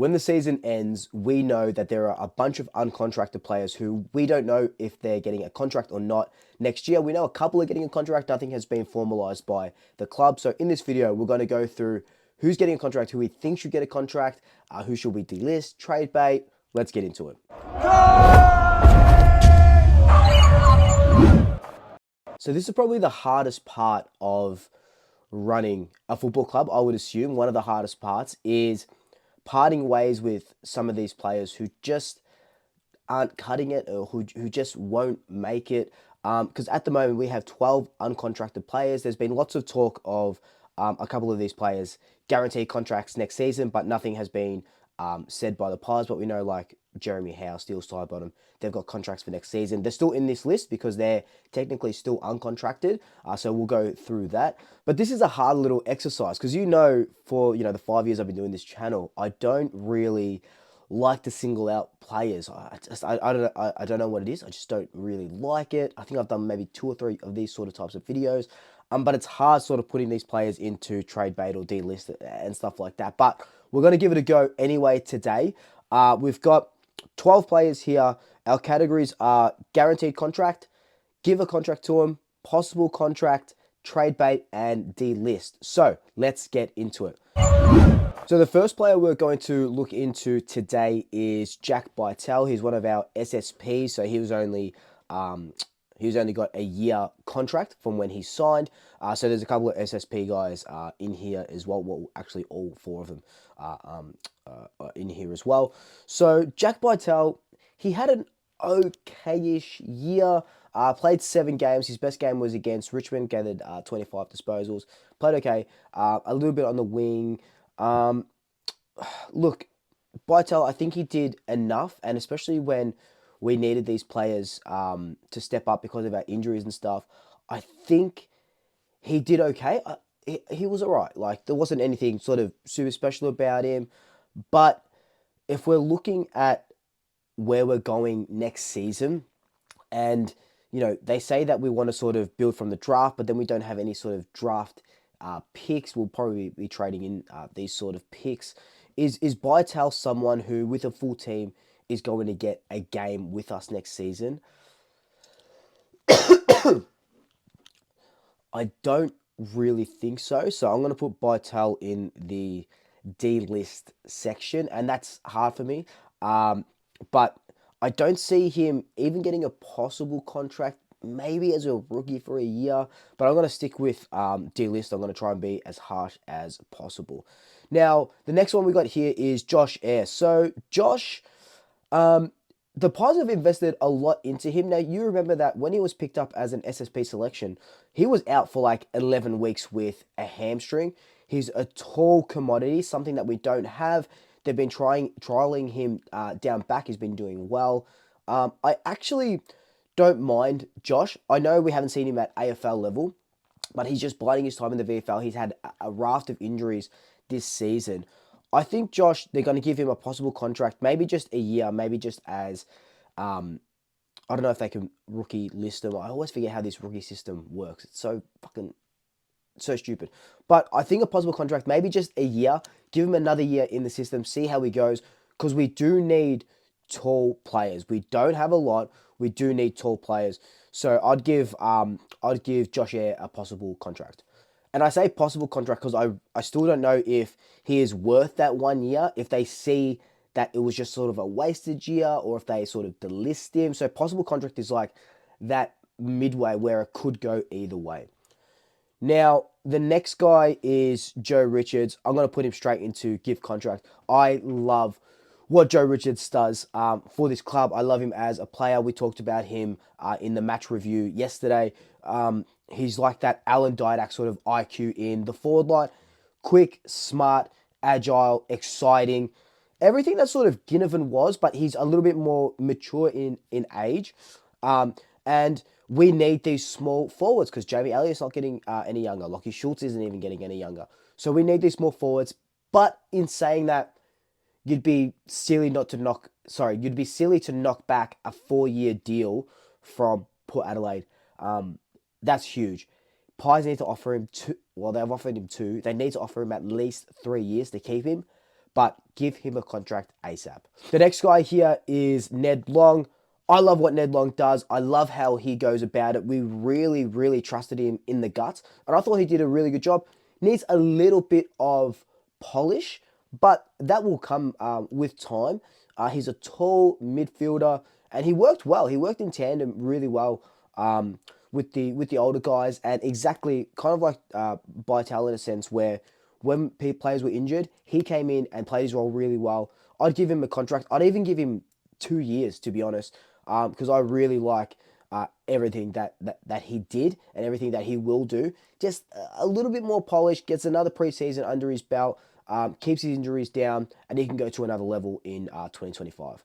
When the season ends, we know that there are a bunch of uncontracted players who we don't know if they're getting a contract or not next year. We know a couple are getting a contract. Nothing has been formalized by the club. So in this video, we're going to go through who's getting a contract, who we think should get a contract, who should we delist, trade bait. Let's get into it. So this is probably the hardest part of running a football club. I would assume one of the hardest parts is parting ways with some of these players who just aren't cutting it, or who just won't make it. Because at the moment we have 12 uncontracted players. There's been lots of talk of a couple of these players guaranteed contracts next season, but nothing has been said by the players. But we know, like Jeremy Howe, Steel Sidebottom, they've got contracts for next season. They're still in this list because they're technically still uncontracted. So we'll go through that. But this is a hard little exercise because for the 5 years I've been doing this channel, I don't really like to single out players. I don't know what it is. I just don't really like it. I think I've done maybe 2 or 3 of these sort of types of videos. But it's hard sort of putting these players into trade bait or delist and stuff like that. But we're going to give it a go anyway today. We've got 12 players here. Our categories are guaranteed contract, give a contract to them, possible contract, trade bait, and delist. So let's get into it. So the first player we're going to look into today is Jack Bytel. He's one of our SSPs, so he was only got a year contract from when he signed. So there's a couple of SSP guys in here as well. Well, actually all 4 of them are in here as well. So Jack Bytel, he had an okay-ish year. Played 7 games. His best game was against Richmond, gathered 25 disposals. Played okay. A little bit on the wing. Look, Bytel, I think he did enough, and especially when we needed these players to step up because of our injuries and stuff, I think he did okay. He was all right. Like, there wasn't anything sort of super special about him. But if we're looking at where we're going next season, and they say that we want to sort of build from the draft, but then we don't have any sort of draft picks. We'll probably be trading in these sort of picks. Is Bytel someone who, with a full team, is going to get a game with us next season? I don't really think so. So I'm going to put Bytel in the D list section, and that's hard for me. But I don't see him even getting a possible contract, maybe as a rookie for a year. But I'm going to stick with D list. I'm going to try and be as harsh as possible. Now, the next one we got here is Josh Eyre. So Josh, the Pies have invested a lot into him. Now, you remember that when he was picked up as an SSP selection, he was out for like 11 weeks with a hamstring. He's a tall commodity, something that we don't have. They've been trialing him down back. He's been doing well. I actually don't mind Josh. I know we haven't seen him at AFL level, but he's just biding his time in the VFL. He's had a raft of injuries this season. I think Josh, they're going to give him a possible contract, maybe just a year, maybe just as, I don't know if they can rookie list him. I always forget how this rookie system works. It's so stupid. But I think a possible contract, maybe just a year, give him another year in the system, see how he goes, because we do need tall players. We don't have a lot. We do need tall players. So I'd give Josh Eyre a possible contract. And I say possible contract because I still don't know if he is worth that 1 year, if they see that it was just sort of a wasted year, or if they sort of delist him. So possible contract is like that midway where it could go either way. Now, the next guy is Joe Richards. I'm going to put him straight into give contract. I love what Joe Richards does for this club. I love him as a player. We talked about him in the match review yesterday. He's like that Alan Didak sort of IQ in the forward line. Quick, smart, agile, exciting. Everything that sort of Ginnivan was, but he's a little bit more mature in age. And we need these small forwards because Jamie Elliott's not getting any younger. Lockie Schultz isn't even getting any younger. So we need these small forwards. But in saying that, you'd be silly to knock back a 4-year deal from Port Adelaide. That's huge. Pies need to offer him 2. Well, they've offered him 2. They need to offer him at least 3 years to keep him. but give him a contract ASAP. The next guy here is Ned Long. I love what Ned Long does. I love how he goes about it. We really, really trusted him in the guts, and I thought he did a really good job. Needs a little bit of polish, but that will come with time. He's a tall midfielder, and he worked well. He worked in tandem really well with the older guys, and exactly kind of like Vital in a sense where when players were injured, he came in and played his role really well. I'd give him a contract. I'd even give him 2 years, to be honest, because I really like everything that he did and everything that he will do. Just a little bit more polish, gets another preseason under his belt, keeps his injuries down, and he can go to another level in 2025.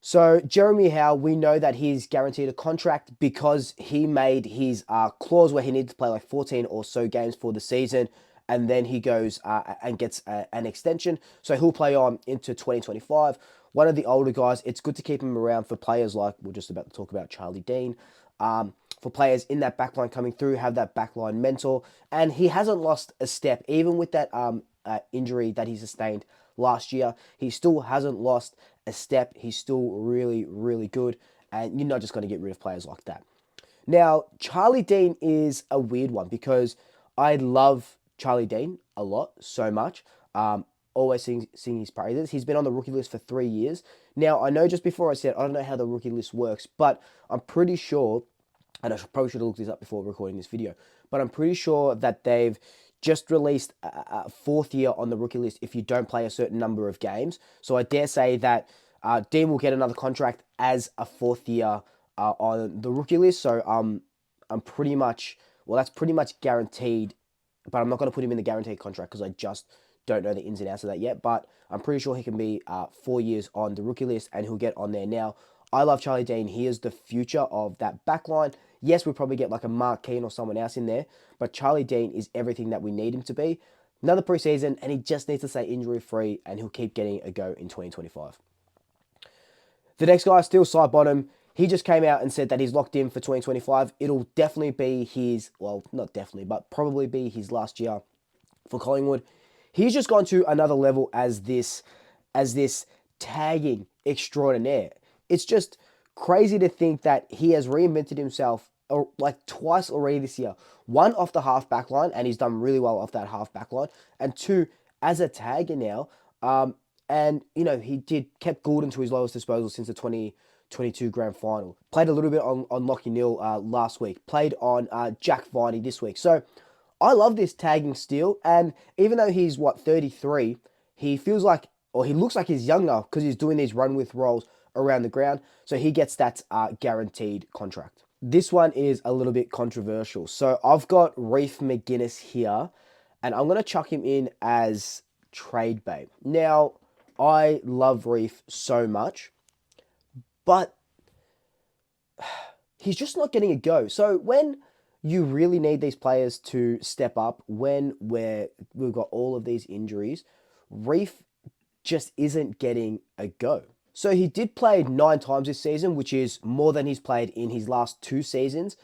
So Jeremy Howe, we know that he's guaranteed a contract because he made his clause where he needed to play like 14 or so games for the season, and then he goes and gets an extension. So he'll play on into 2025. One of the older guys, it's good to keep him around for players like, we're just about to talk about Charlie Dean, for players in that backline coming through, have that backline mentor. And he hasn't lost a step, even with that injury that he sustained last year. He still hasn't lost a step. He's still really, really good. And you're not just going to get rid of players like that. Now, Charlie Dean is a weird one because I love Charlie Dean a lot, so much. Always sing his praises. He's been on the rookie list for 3 years. Now, I know just before I said, I don't know how the rookie list works, but I'm pretty sure, and I probably should have looked this up before recording this video, but I'm pretty sure that they've just released a fourth year on the rookie list if you don't play a certain number of games. So I dare say that Dean will get another contract as a fourth year on the rookie list. So I'm pretty much, well, that's pretty much guaranteed, but I'm not going to put him in the guaranteed contract because I just don't know the ins and outs of that yet. But I'm pretty sure he can be 4 years on the rookie list and he'll get on there now. I love Charlie Dean. He is the future of that backline. Yes, we'll probably get like a Mark Keane or someone else in there, but Charlie Dean is everything that we need him to be. Another preseason, and he just needs to stay injury-free, and he'll keep getting a go in 2025. The next guy, still Cy Bonham. He just came out and said that he's locked in for 2025. It'll definitely be his, well, not definitely, but probably be his last year for Collingwood. He's just gone to another level as this tagging extraordinaire. It's just crazy to think that he has reinvented himself like twice already this year. One, off the half back line, and he's done really well off that half back line. And two, as a tagger now. And, you know, he kept Goulden to his lowest disposal since the 2022 grand final. Played a little bit on Lockie Neal last week. Played on Jack Viney this week. So I love this tagging still. And even though he's, 33, he feels like, or he looks like he's younger because he's doing these run with rolls around the ground. So he gets that guaranteed contract. This one is a little bit controversial. So I've got Reef McGuinness here, and I'm going to chuck him in as trade bait. Now, I love Reef so much, but he's just not getting a go. So when you really need these players to step up, when we've got all of these injuries, Reef just isn't getting a go. So he did play 9 times this season, which is more than he's played in his last 2 seasons.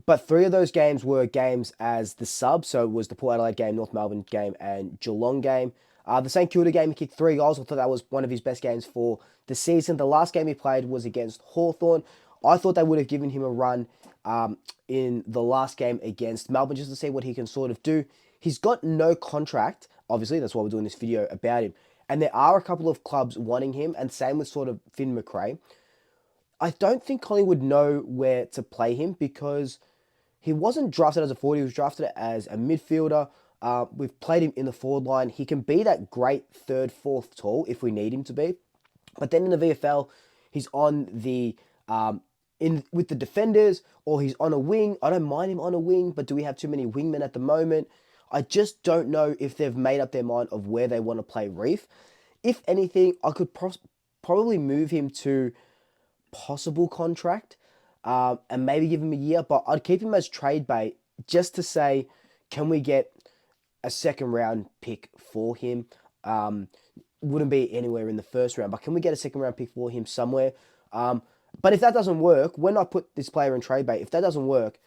But 3 of those games were games as the sub. So it was the Port Adelaide game, North Melbourne game, and Geelong game. The St Kilda game, he kicked 3 goals. I thought that was one of his best games for the season. The last game he played was against Hawthorn. I thought they would have given him a run in the last game against Melbourne just to see what he can sort of do. He's got no contract. Obviously, that's why we're doing this video about him. And there are a couple of clubs wanting him, and same with sort of Finn McRae. I don't think Collingwood know where to play him because he wasn't drafted as a forward. He was drafted as a midfielder. We've played him in the forward line. He can be that great third, fourth tall if we need him to be. But then in the VFL, he's on the with the defenders, or he's on a wing. I don't mind him on a wing, but do we have too many wingmen at the moment? I just don't know if they've made up their mind of where they want to play Reef. If anything, I could probably move him to possible contract and maybe give him a year, but I'd keep him as trade bait just to say, can we get a second round pick for him? Wouldn't be anywhere in the first round, but can we get a second round pick for him somewhere? But if that doesn't work, when I put this player in trade bait, if that doesn't work,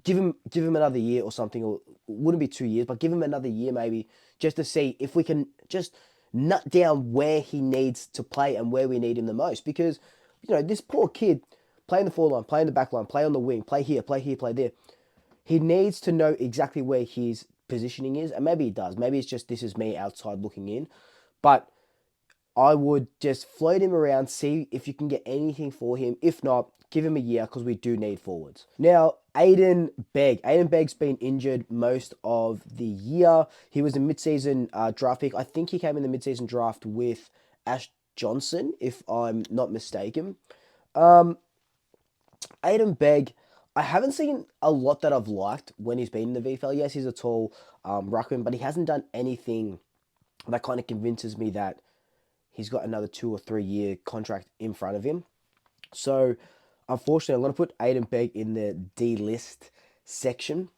give him another year or something, or it wouldn't be 2 years, but give him another year maybe, just to see if we can just nut down where he needs to play and where we need him the most. Because, this poor kid, play in the forward line, play in the back line, play on the wing, play here, play here, play there. He needs to know exactly where his positioning is, and maybe he does. Maybe it's just this is me outside looking in. But I would just float him around, see if you can get anything for him. If not, give him a year because we do need forwards. Now, Aiden Begg. Aiden Begg's been injured most of the year. He was a mid-season draft pick. I think he came in the mid-season draft with Ash Johnson, if I'm not mistaken. Aiden Begg, I haven't seen a lot that I've liked when he's been in the VFL. Yes, he's a tall ruckman, but he hasn't done anything that kind of convinces me that he's got another 2 or 3 year contract in front of him. So, unfortunately, I'm going to put Aiden Begg in the D list section.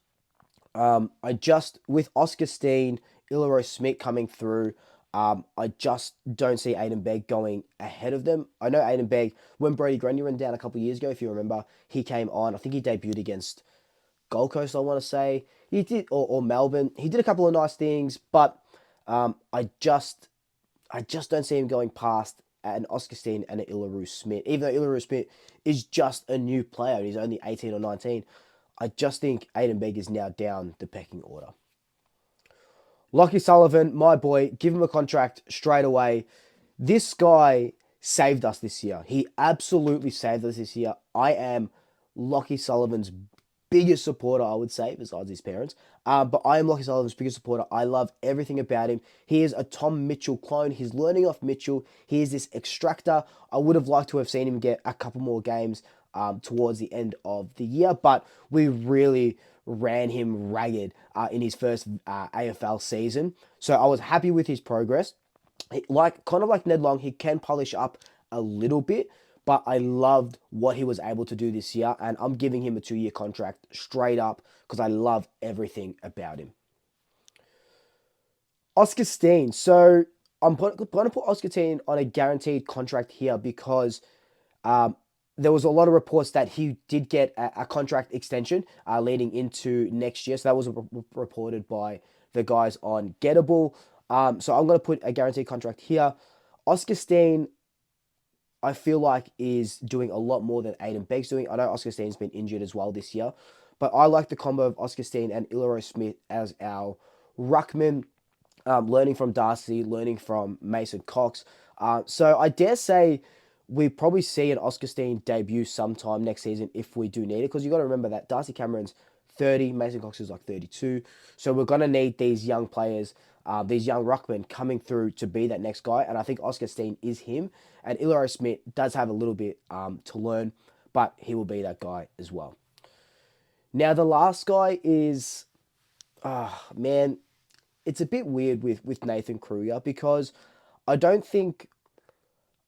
With Oscar Steen, Ilaro Smith coming through, I just don't see Aiden Begg going ahead of them. I know Aiden Begg, when Brody Grenier went down a couple of years ago, if you remember, he came on. I think he debuted against Gold Coast, I want to say. He did, or Melbourne. He did a couple of nice things, but I just don't see him going past an Oscar Steen and an Ilaro Smith. Even though Ilaro Smith is just a new player and he's only 18 or 19, I just think Aiden Begg is now down the pecking order. Lockie Sullivan, my boy, give him a contract straight away. This guy saved us this year. He absolutely saved us this year. I am Lockie Sullivan's biggest supporter, I would say, besides his parents. But I am Lockie Sullivan's biggest supporter. I love everything about him. He is a Tom Mitchell clone. He's learning off Mitchell. He is this extractor. I would have liked to have seen him get a couple more games towards the end of the year, but we really ran him ragged in his first AFL season. So I was happy with his progress. Kind of like Ned Long, he can polish up a little bit, but I loved what he was able to do this year, and I'm giving him a 2 year contract straight up because I love everything about him. Oscar Steen. So I'm going to put Oscar Steen on a guaranteed contract here because um, there was a lot of reports that he did get a contract extension leading into next year. So that was reported by the guys on Gettable. So I'm going to put a guaranteed contract here. Oscar Steen, I feel like, is doing a lot more than Aiden Begg's doing. I know Oscar Steen's been injured as well this year, but I like the combo of Oscar Steen and Ilaro Smith as our ruckman, learning from Darcy, learning from Mason Cox. So I dare say we probably see an Oscar Steen debut sometime next season if we do need it, because you got to remember that Darcy Cameron's 30, Mason Cox is like 32. So we're going to need these young players, these young ruckmen coming through to be that next guy. And I think Oscar Steen is him. And Ilaro Smith does have a little bit to learn, but he will be that guy as well. Now, the last guy is, man, it's a bit weird with Nathan Kruger because I don't think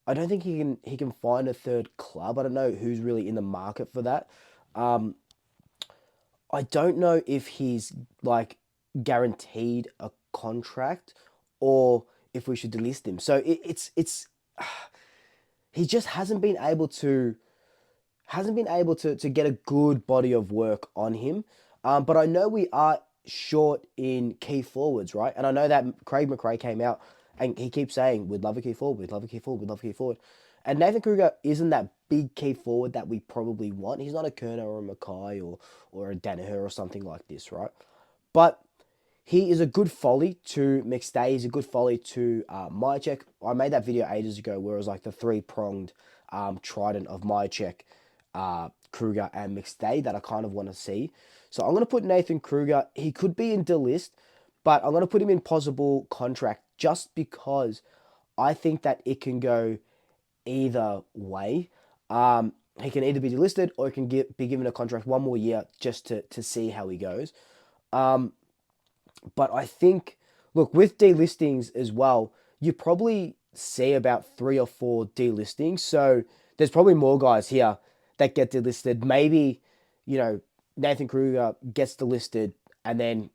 he can find a third club. I don't know who's really in the market for that. I don't know if he's like guaranteed a contract or if we should delist him. So it's he just hasn't been able to get a good body of work on him. But I know we are short in key forwards, right? And I know that Craig McRae came out and he keeps saying, we'd love a key forward, we'd love a key forward, we'd love a key forward. And Nathan Kruger isn't that big key forward that we probably want. He's not a Kerner or a Mackay or a Danaher or something like this, right? But he is a good folly to McStay. He's a good folly to Mychek. I made that video ages ago where it was like the three-pronged trident of Mychek, Kruger, and McStay that I kind of want to see. So I'm going to put Nathan Kruger. He could be in Delist, but I'm going to put him in possible contract just because I think that it can go either way. He can either be delisted or he can be given a contract one more year just to see how he goes. But I think, look, with delistings as well, you probably see about 3 or 4 delistings. So there's probably more guys here that get delisted. Maybe, Nathan Kruger gets delisted and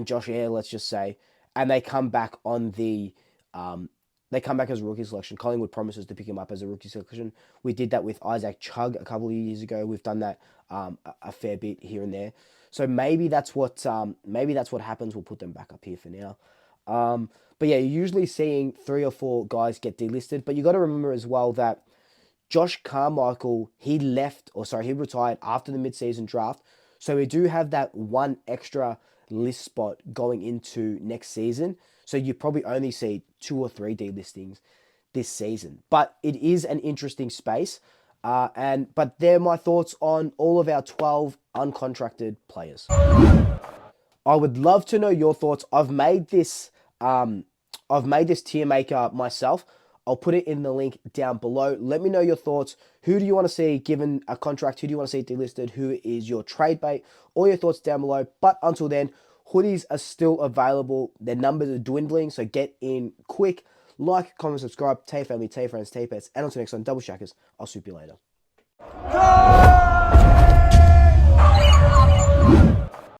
Josh Ayer, let's just say, and they come back as a rookie selection. Collingwood promises to pick him up as a rookie selection. We did that with Isaac Chugg a couple of years ago. We've done that a fair bit here and there. So maybe that's what happens. We'll put them back up here for now. But yeah, you're usually seeing 3 or 4 guys get delisted. But you got to remember as well that Josh Carmichael, he retired after the midseason draft. So we do have that one extra list spot going into next season. So you probably only see 2 or 3 delistings this season. But it is an interesting space. But they're my thoughts on all of our 12 uncontracted players. I would love to know your thoughts. I've made this tier maker myself. I'll put it in the link down below. Let me know your thoughts. Who do you want to see given a contract? Who do you want to see delisted? Who is your trade bait? All your thoughts down below. But until then, hoodies are still available. Their numbers are dwindling, so get in quick. Like, comment, subscribe. Tay family, Tay friends, Tay pets. And until next time, double shackers. I'll swoop you later.